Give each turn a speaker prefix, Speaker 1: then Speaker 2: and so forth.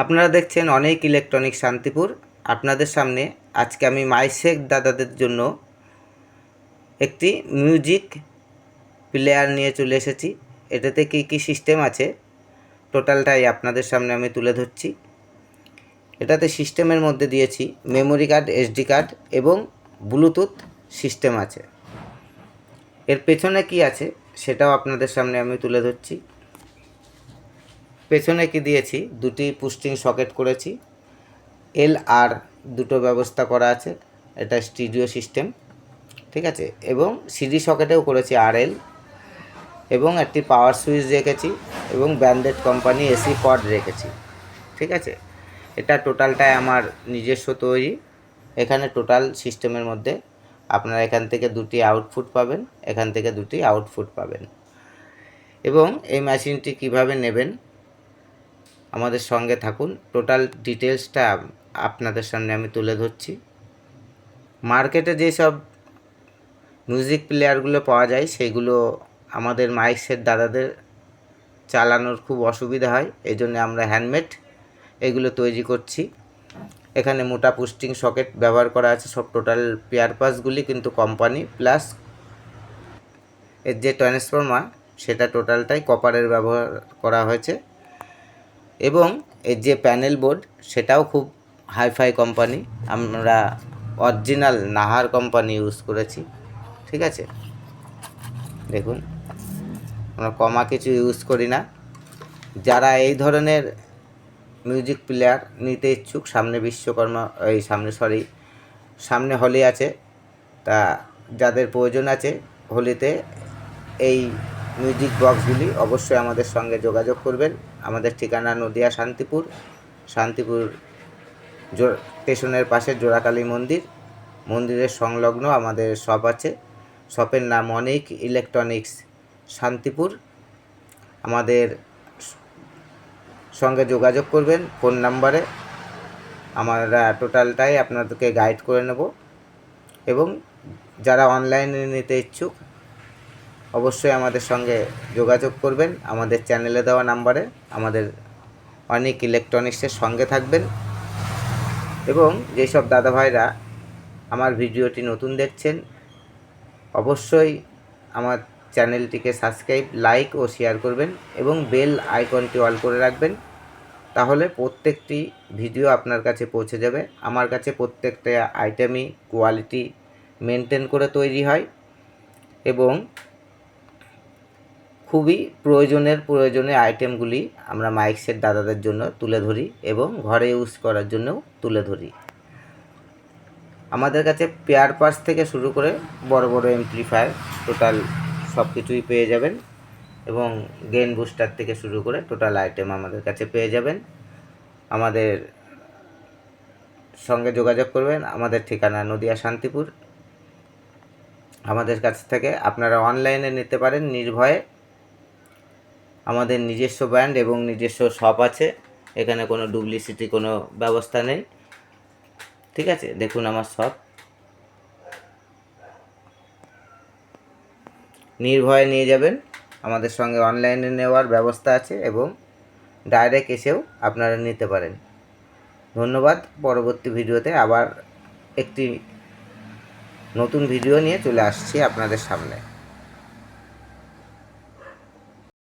Speaker 1: আপনারা দেখছেন অনেক ইলেকট্রনিক শান্তিপুর। আপনাদের সামনে আজকে আমি মাইশেখ দাদাদের জন্য একটি মিউজিক প্লেয়ার নিয়ে চলে এসেছি। এটাতে কী কী সিস্টেম আছে টোটালটাই আপনাদের সামনে আমি তুলে ধরছি। এটাতে সিস্টেমের মধ্যে দিয়েছি মেমোরি কার্ড, এসডি কার্ড এবং ব্লুটুথ সিস্টেম আছে। এর পেছনে কি আছে সেটাও আপনাদের সামনে আমি তুলে ধরছি। পেছনে কি দিয়েছি, দুটি পুস্টিং সকেট করেছি, এল আর দুটো ব্যবস্থা করা আছে, এটা স্টুডিও সিস্টেম, ঠিক আছে। এবং সিডি সকেটেও করেছি আরএল, এবং একটি পাওয়ার সুইচ রেখেছি এবং ব্র্যান্ডেড কোম্পানি এসি পড রেখেছি, ঠিক আছে। এটা টোটালটাই আমার নিজস্ব তৈরি। এখানে টোটাল সিস্টেমের মধ্যে আপনারা এখান থেকে দুটি আউটপুট পাবেন, এখান থেকে দুটি আউটপুট পাবেন। এবং এই মেশিনটি কিভাবে নেবেন আমাদের সঙ্গে থাকুন, টোটাল ডিটেলসটা আপনাদের সামনে আমি তুলে ধরছি। মার্কেটে যেসব মিউজিক প্লেয়ারগুলো পাওয়া যায় সেইগুলো আমাদের মাইশেখ দাদাদের চালানোর খুব অসুবিধা হয়, এই জন্য আমরা হ্যান্ডমেড এগুলো তৈরি করছি। এখানে মোটা পুস্টিং সকেট ব্যবহার করা আছে, সব টোটাল পেয়ার পাসগুলি কিন্তু কোম্পানি, প্লাস এর যে ট্রান্সফর্মার সেটা টোটালটাই কপারের ব্যবহার করা হয়েছে। এবং এর যে প্যানেল বোর্ড সেটাও খুব হাইফাই কোম্পানি, আমরা অরিজিনাল নাহার কোম্পানি ইউজ করেছি, ঠিক আছে। দেখুন, আমরা কমা কিছু ইউজ করি না। যারা এই ধরনের মিউজিক প্লেয়ার নিতে ইচ্ছুক, সামনে বিশ্বকর্মা সামনে হোলি আছে, তা যাদের প্রয়োজন আছে হোলিতে এই মিউজিক বক্সগুলি অবশ্যই আমাদের সঙ্গে যোগাযোগ করবেন। আমাদের ঠিকানা নদিয়া শান্তিপুর স্টেশনের পাশে জোড়াকালী মন্দিরের সংলগ্ন আমাদের শপ আছে। শপের নাম অনেক ইলেকট্রনিক্স শান্তিপুর। আমাদের সঙ্গে যোগাযোগ করবেন ফোন নাম্বারে, আমরা টোটালটাই আপনাদেরকে গাইড করে নেব। এবং যারা অনলাইনে নিতে ইচ্ছুক অবশ্যই আমাদের সঙ্গে যোগাযোগ করবেন আমাদের চ্যানেলে দেওয়া নাম্বারে। আমাদের অনেক ইলেকট্রনিক্সের সঙ্গে থাকবেন। এবং যেসব দাদা ভাইরা আমার ভিডিওটি নতুন দেখছেন অবশ্যই আমার চ্যানেলটিকে সাবস্ক্রাইব, লাইক ও শেয়ার করবেন এবং বেল আইকনটি অল করে রাখবেন, তাহলে প্রত্যেকটি ভিডিও আপনার কাছে পৌঁছে যাবে। আমার কাছে প্রত্যেকটা আইটেমই কোয়ালিটি মেনটেন করে তৈরি হয় এবং খুবই প্রয়োজনে আইটেমগুলি আমরা মাইশেখ দাদাদের জন্য তুলে ধরি এবং ঘরে ইউজ করার জন্যও তুলে ধরি। আমাদের কাছে পেয়ার পার্টস থেকে শুরু করে বড় বড় এমপ্লিফায়ার টোটাল সব কিছুই পেয়ে যাবেন এবং গেইন বুস্টার থেকে শুরু করে টোটাল আইটেম আমাদের কাছে পেয়ে যাবেন। আমাদের সঙ্গে যোগাযোগ করবেন। আমাদের ঠিকানা নদিয়া শান্তিপুর। আমাদের কাছ থেকে আপনারা অনলাইনে নিতে পারেন নির্ভয়ে। আমাদের নিজস্ব ব্র্যান্ড এবং নিজস্ব শপ আছে, এখানে কোনো ডুপ্লিসিটি কোনো ব্যবস্থা নেই, ঠিক আছে। দেখুন আমার শপ, নির্ভয়ে নিয়ে যাবেন। আমাদের সঙ্গে অনলাইনে নেওয়ার ব্যবস্থা আছে এবং ডাইরেক্ট এসেও আপনারা নিতে পারেন। ধন্যবাদ। পরবর্তী ভিডিওতে আবার একটি নতুন ভিডিও নিয়ে চলে আসছি আপনাদের সামনে।